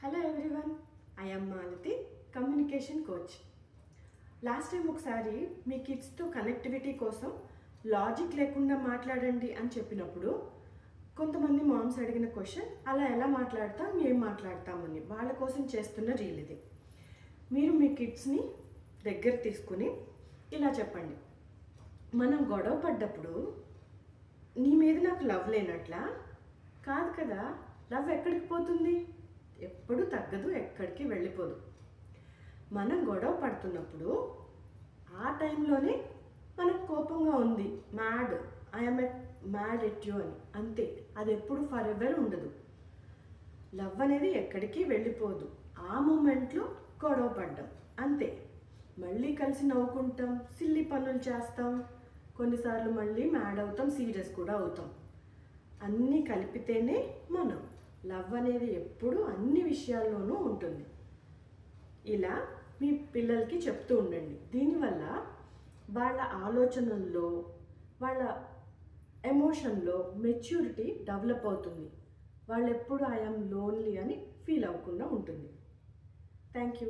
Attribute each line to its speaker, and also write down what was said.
Speaker 1: Hello everyone, I am Malathi, communication coach. Last time ఒకసారి మీ కిడ్స్తో connectivity కోసం logic లేకుండా మాట్లాడండి అని చెప్పినప్పుడు కొంతమంది మామ్స్ అడిగిన క్వశ్చన్, అలా ఎలా మాట్లాడతాం, ఏం మాట్లాడతామని వాళ్ళ కోసం చేస్తున్న రీల్ ఇది. మీరు మీ కిడ్స్ని దగ్గర తీసుకుని ఇలా చెప్పండి, మనం గొడవ పడ్డప్పుడు నీ మీద నాకు లవ్ లేనట్లా? కాదు కదా, లవ్ ఎక్కడికి పోతుంది? ఎప్పుడు తగ్గదు, ఎక్కడికి వెళ్ళిపోదు. మనం గొడవ పడుతున్నప్పుడు ఆ టైంలోనే మనకు కోపంగా ఉంది, ఐఎమ్ మ్యాడ్ ఎట్ యూ అని, అంతే. అది ఎప్పుడు ఫర్ ఎవర్ ఉండదు. లవ్ అనేది ఎక్కడికి వెళ్ళిపోదు. ఆ మూమెంట్లో గొడవ పడ్డాం అంతే. మళ్ళీ కలిసి నవ్వుకుంటాం, సిల్లి పనులు చేస్తాం, కొన్నిసార్లు మళ్ళీ మ్యాడ్ అవుతాం, సీరియస్ కూడా అవుతాం. అన్నీ కలిపితేనే మనం లవ్ అనేది ఎప్పుడు అన్ని విషయాల్లోనూ ఉంటుంది. ఇలా మీ పిల్లలకి చెప్తూ ఉండండి. దీనివల్ల వాళ్ళ ఆలోచనల్లో, వాళ్ళ ఎమోషన్లో మెచ్యూరిటీ డెవలప్ అవుతుంది. వాళ్ళు ఎప్పుడు ఐఎమ్ లోన్లీ అని ఫీల్ అవ్వకుండా ఉంటుంది. Thank you.